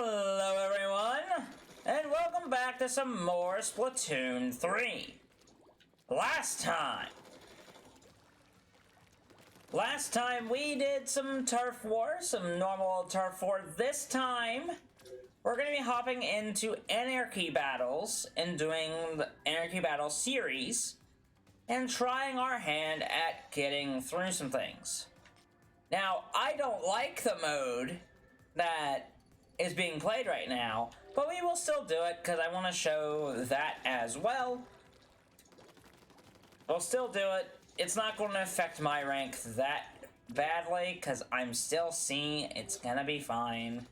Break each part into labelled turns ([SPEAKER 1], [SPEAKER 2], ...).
[SPEAKER 1] Hello everyone, and welcome back to some more Splatoon 3. Last time we did some turf war, some normal turf war. This time, we're going to be hopping into Anarchy Battles and doing the Anarchy Battle series and trying our hand at getting through some things. Now, I don't like the mode that is being played right now, but we will still do it because I want to show that as well. We'll still do it. It's not going to affect my rank that badly because I'm still C. It's gonna be fine.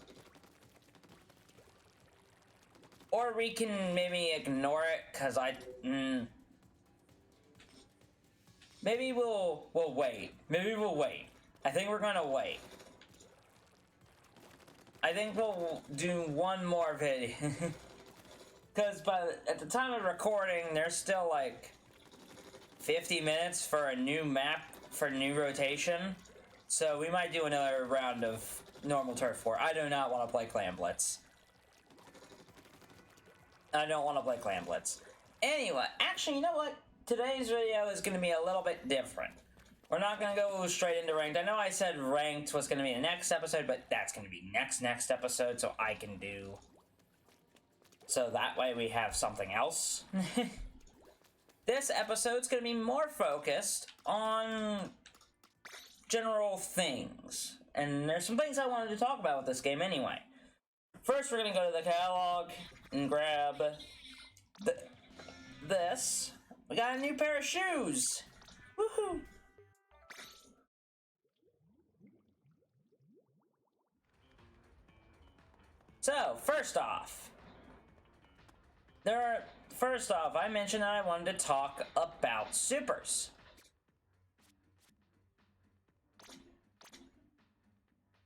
[SPEAKER 1] Or we can maybe ignore it because maybe we'll wait. Maybe we'll wait. I think we're gonna wait. I think we'll do one more video. Because at the time of recording, there's still like 50 minutes for a new map, for new rotation. So we might do another round of normal turf war. I do not want to play Clan Blitz. I don't want to play Clan Blitz. Anyway, actually, you know what? Today's video is going to be a little bit different. We're not going to go straight into ranked. I know I said ranked was going to be the next episode, but that's going to be next episode, so I can do. So that way we have something else. This episode's going to be more focused on general things. And there's some things I wanted to talk about with this game anyway. First, we're going to go to the catalog and grab this. We got a new pair of shoes. Woohoo! So, first off, I mentioned that I wanted to talk about supers.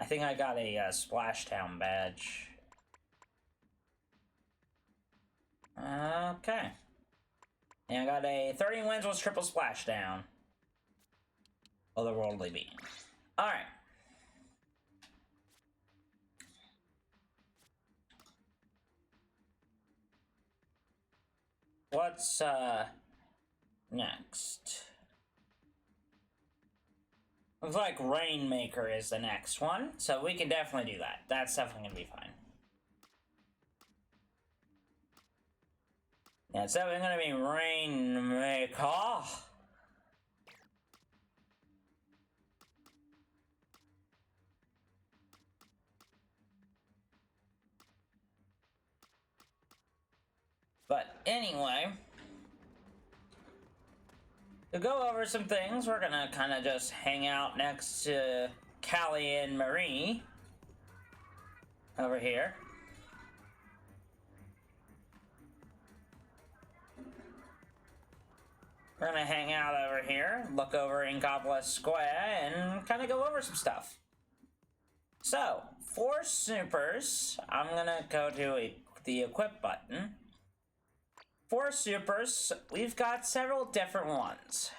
[SPEAKER 1] I think I got a Splashtown badge. Okay. And I got a 30 wins with triple Splashdown. Otherworldly being. Alright. What's, next? Looks like Rainmaker is the next one, so we can definitely do that. That's definitely gonna be fine. Yeah, it's definitely gonna be Rainmaker. But anyway, to go over some things, we're gonna kind of just hang out next to Callie and Marie over here. We're gonna hang out over here, look over in Goblet Square, and kind of go over some stuff. So, for supers, I'm gonna go to the equip button. For supers, we've got several different ones.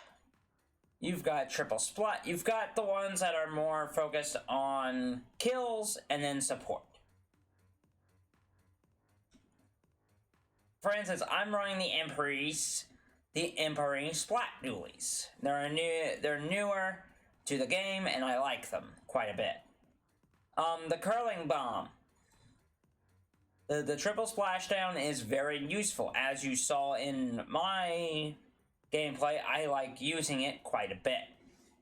[SPEAKER 1] You've got triple splat. You've got the ones that are more focused on kills and then support. For instance, I'm running the Emperor Splat Dualies. They're newer to the game, and I like them quite a bit. The Curling Bomb. The triple splashdown is very useful. As you saw in my gameplay, I like using it quite a bit.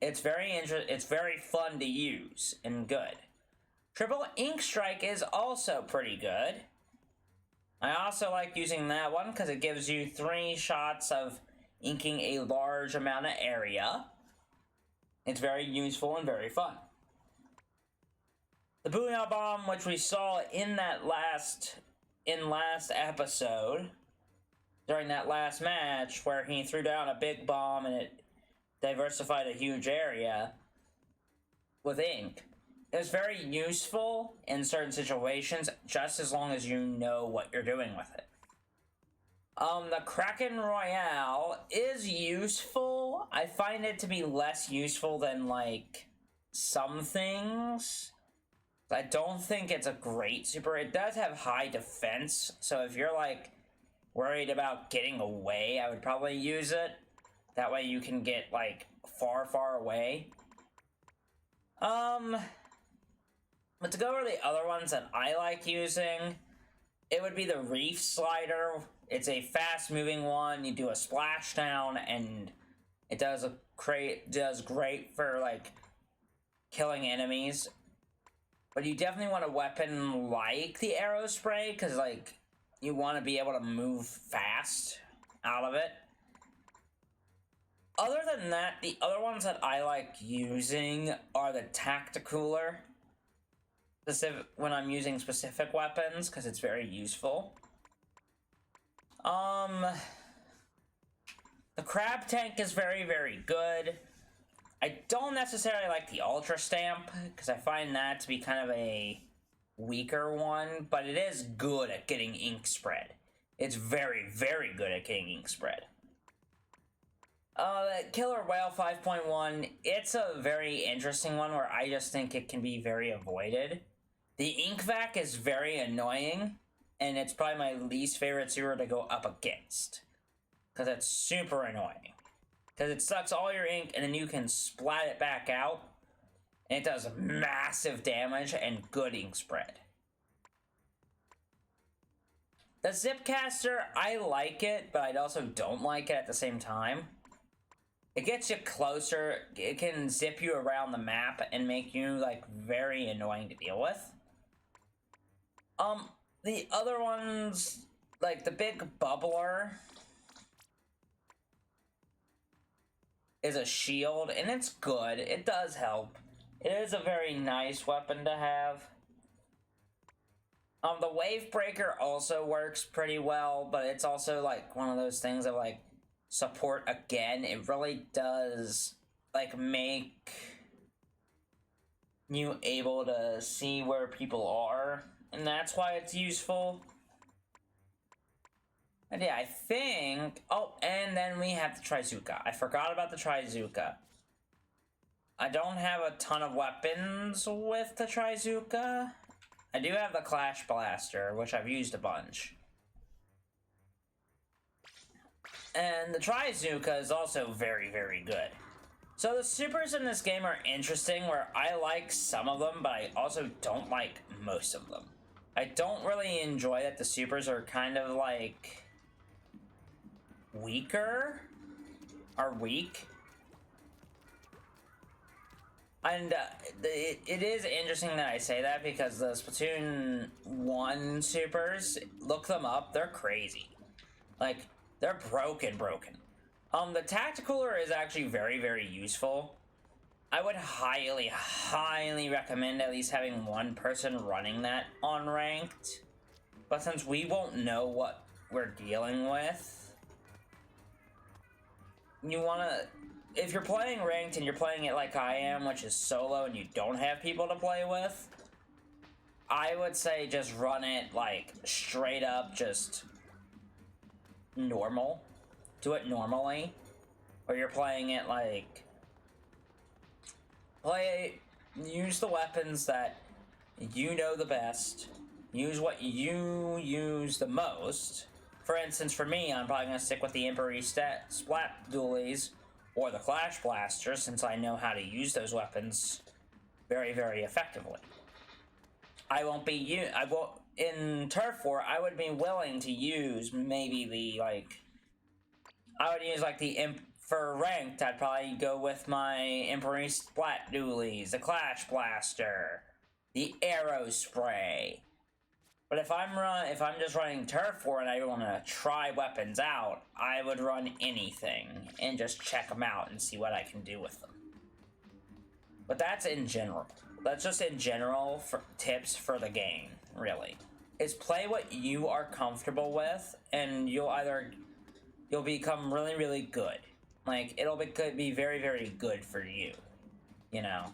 [SPEAKER 1] It's very fun to use and good. Triple Ink Strike is also pretty good. I also like using that one because it gives you 3 shots of inking a large amount of area. It's very useful and very fun. The Booyah Bomb, which we saw in last episode, during that last match, where he threw down a big bomb and it diversified a huge area with ink. It was very useful in certain situations, just as long as you know what you're doing with it. The Kraken Royale is useful. I find it to be less useful than, like, some things. I don't think it's a great super. It does have high defense, so if you're like worried about getting away, I would probably use it. That way you can get like far, far away. But to go over the other ones that I like using, it would be the Reef Slider. It's a fast-moving one. You do a splashdown, and it does great for like killing enemies. But you definitely want a weapon like the Arrow Spray, because like you want to be able to move fast out of it. Other than that, the other ones that I like using are the Tacticooler. When I'm using specific weapons, because it's very useful. The Crab Tank is very, very good. I don't necessarily like the Ultra Stamp, because I find that to be kind of a weaker one, but it is good at getting ink spread. It's very, very good at getting ink spread. The Killer Whale 5.1, it's a very interesting one where I just think it can be very avoided. The Ink Vac is very annoying, and it's probably my least favorite super to go up against. Because it's super annoying. Because it sucks all your ink, and then you can splat it back out, and it does massive damage and good ink spread. The Zipcaster, I like it, but I also don't like it at the same time. It gets you closer, it can zip you around the map and make you, like, very annoying to deal with. The other ones, like the Big Bubbler, is a shield, and it's good. It does help. It is a very nice weapon to have. The Wave Breaker also works pretty well, but it's also, like, one of those things that, like, support again. It really does, like, make you able to see where people are, and that's why it's useful. And yeah, I think... Oh, and then we have the Trizooka. I forgot about the Trizooka. I don't have a ton of weapons with the Trizooka. I do have the Clash Blaster, which I've used a bunch. And the Trizooka is also very, very good. So the supers in this game are interesting, where I like some of them, but I also don't like most of them. I don't really enjoy that the supers are kind of like weaker, are weak. And it is interesting that I say that, because the Splatoon 1 supers, look them up, they're crazy. Like, they're broken. The Tacticooler is actually very, very useful. I would highly, highly recommend at least having one person running that on ranked. But since we won't know what we're dealing with, you wanna... If you're playing ranked and you're playing it like I am, which is solo, and you don't have people to play with, I would say just run it, like, straight up, just normal. Do it normally. Or you're playing it, like... Use the weapons that you know the best. Use what you use the most. For instance, for me, I'm probably going to stick with the Emperor Splat Dualies or the Clash Blaster, since I know how to use those weapons very, very effectively. In Turf War, I would be willing to use maybe the, like... I would use, like, for ranked, I'd probably go with my Emperor Splat Dualies, the Clash Blaster, the Arrow Spray. But if I'm just running Turf War and I want to try weapons out, I would run anything and just check them out and see what I can do with them. But that's in general. That's just in general for tips for the game, really. Is play what you are comfortable with, and you'll become really, really good. Like, could be very, very good for you. You know?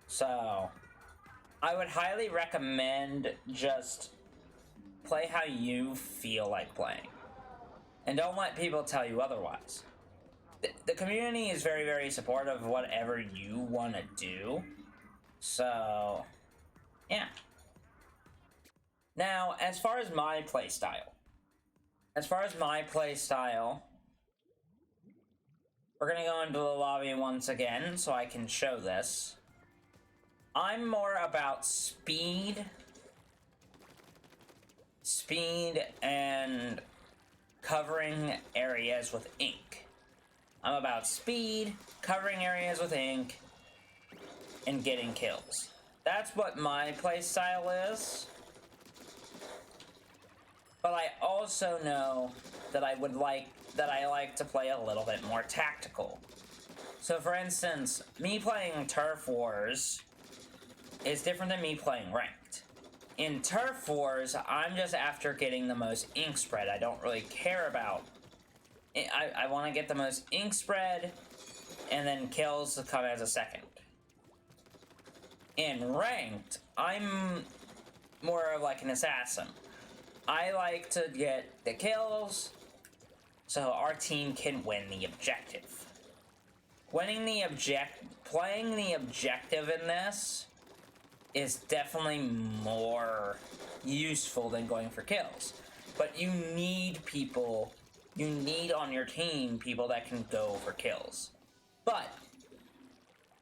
[SPEAKER 1] So, I would highly recommend just play how you feel like playing. And don't let people tell you otherwise. The community is very, very supportive of whatever you want to do. So, yeah. Now, as far as my playstyle, we're gonna go into the lobby once again so I can show this. I'm more about speed and covering areas with ink. I'm about speed, covering areas with ink, and getting kills. That's what my playstyle is. But I also know that I like to play a little bit more tactical. So for instance, me playing Turf Wars is different than me playing Ranked. In Turf Wars, I'm just after getting the most ink spread. I don't really care about... I want to get the most ink spread, and then kills to come as a second. In Ranked, I'm more of like an assassin. I like to get the kills, so our team can win the objective. Playing the objective in this is definitely more useful than going for kills. But you need on your team people that can go for kills. But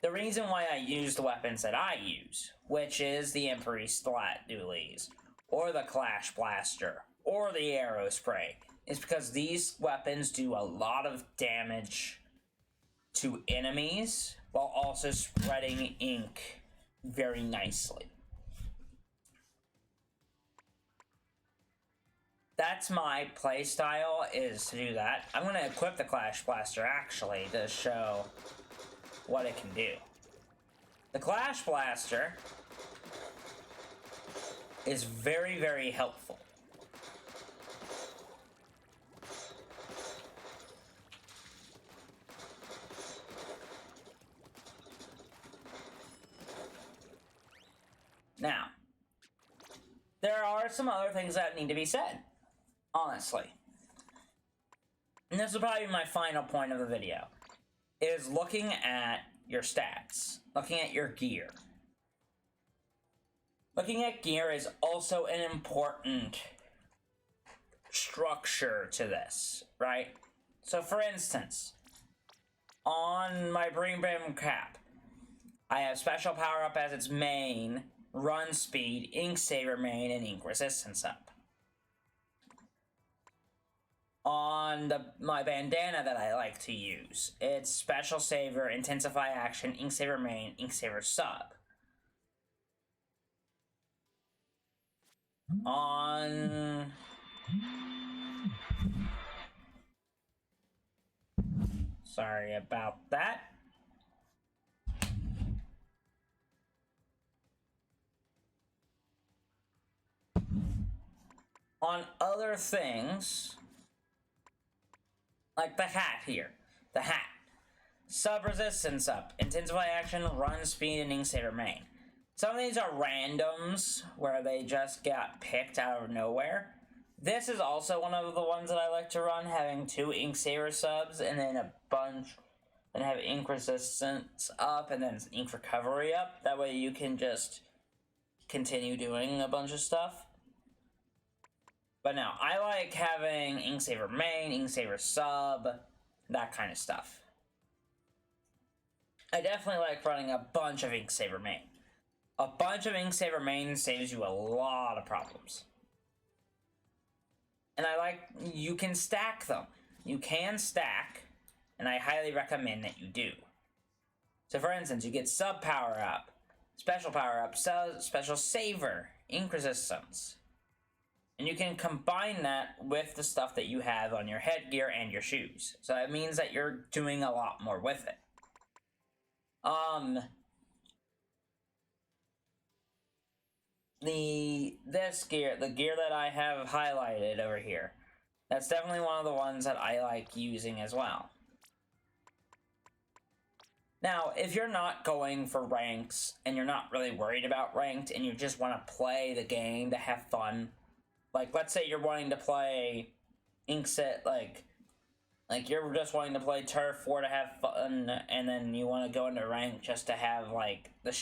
[SPEAKER 1] the reason why I use the weapons that I use, which is the Emperor Splat Dualies, or the Clash Blaster, or the Arrow Spray, is because these weapons do a lot of damage to enemies while also spreading ink very nicely. That's my playstyle, is to do that. I'm going to equip the Clash Blaster actually to show what it can do. The Clash Blaster is very, very helpful. Now, there are some other things that need to be said, honestly. And this will probably be my final point of the video, is looking at your stats, looking at your gear. Looking at gear is also an important structure to this, right? So for instance, on my Bring Brim cap, I have Special Power Up as its main, Run Speed, Ink Saver main, and Ink Resistance up. On my bandana that I like to use, it's Special Saver, Intensify Action, Ink Saver main, Ink Saver sub. On sorry about that. On other things, like the hat here, the hat. Sub resistance up, intensify action, run speed, and ink saver main. Some of these are randoms where they just got picked out of nowhere. This is also one of the ones that I like to run, having 2 ink saver subs and then a bunch, and have ink resistance up and then ink recovery up. That way you can just continue doing a bunch of stuff. But now, I like having ink saver main, ink saver sub, that kind of stuff. I definitely like running a bunch of ink saver main. A bunch of ink saver main saves you a lot of problems. And you can stack them. You can stack, and I highly recommend that you do. So for instance, you get sub power up, special power up, special saver, ink resistance. And you can combine that with the stuff that you have on your headgear and your shoes. So that means that you're doing a lot more with it. The gear that I have highlighted over here, that's definitely one of the ones that I like using as well. Now, if you're not going for ranks, and you're not really worried about ranked, and you just want to play the game to have fun, like, let's say you're wanting to play Inkset, like, Like, you're just wanting to play Turf 4 to have fun, and then you want to go into rank just to have, like, the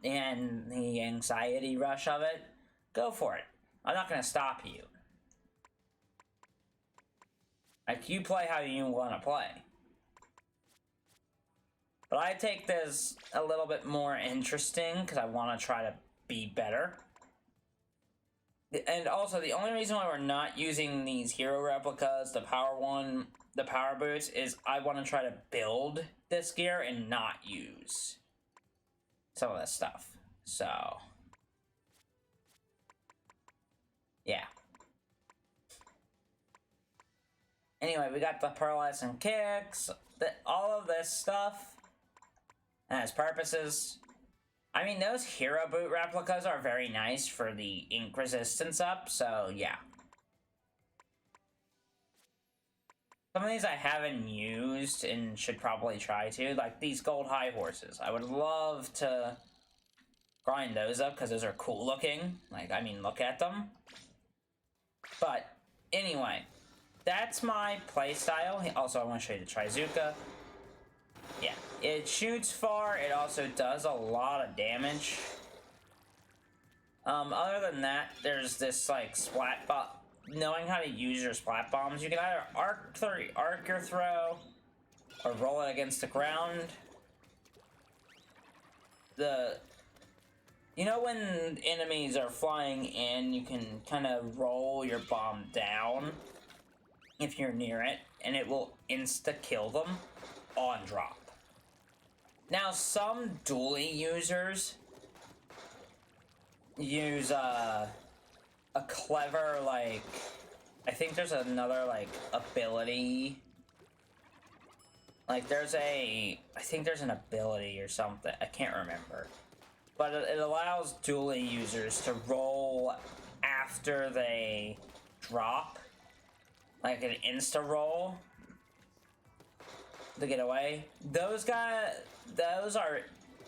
[SPEAKER 1] and the anxiety rush of it, go for it. I'm not going to stop you. Like, you play how you want to play. But I take this a little bit more interesting, because I want to try to be better. And also, the only reason why we're not using these hero replicas, the power boots, is I want to try to build this gear and not use some of this stuff. So, yeah. Anyway, we got the pearlescent kicks, all of this stuff has purposes. I mean, those hero boot replicas are very nice for the ink resistance up, so yeah. Some of these I haven't used and should probably try to, like these gold high horses. I would love to grind those up because those are cool looking. Like, I mean, look at them. But anyway, that's my playstyle. Also, I want to show you the Trizuka. Yeah, it shoots far. It also does a lot of damage. Other than that, there's this, like, splat bomb. Knowing how to use your splat bombs, you can either arc your throw, or roll it against the ground. You know when enemies are flying in, you can kind of roll your bomb down if you're near it, and it will insta-kill them on drop. Now, some dually users use a clever, like, I think there's another, like, ability. Like, I think there's an ability or something. I can't remember. But it allows dually users to roll after they drop. Like an insta-roll to get away. Those are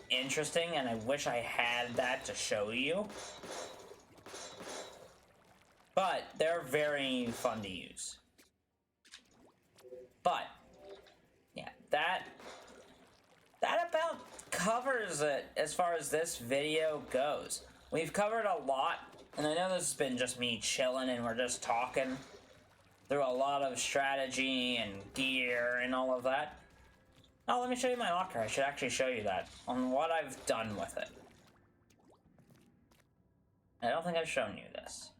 [SPEAKER 1] interesting, and I wish I had that to show you. But they're very fun to use. But yeah, that about covers it as far as this video goes. We've covered a lot, and I know this has been just me chilling and we're just talking through a lot of strategy and gear and all of that. Now let me show you my locker. I should actually show you that on what I've done with it. I don't think I've shown you this.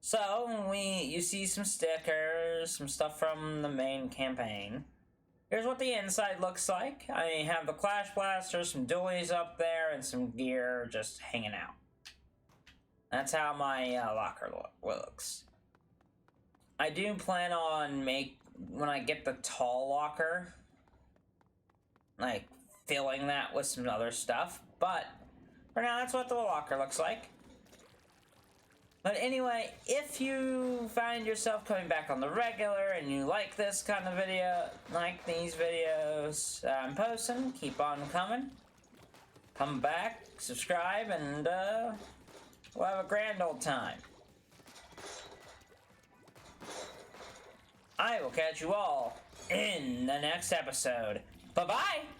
[SPEAKER 1] So, you see some stickers, some stuff from the main campaign. Here's what the inside looks like. I have the Clash Blasters, some dualies up there, and some gear just hanging out. That's how my locker looks. I do plan on when I get the tall locker, like, filling that with some other stuff. But, for now, that's what the locker looks like. But anyway, if you find yourself coming back on the regular and you like this kind of video, like these videos I'm posting, keep on coming. Come back, subscribe, and we'll have a grand old time. I will catch you all in the next episode. Bye-bye!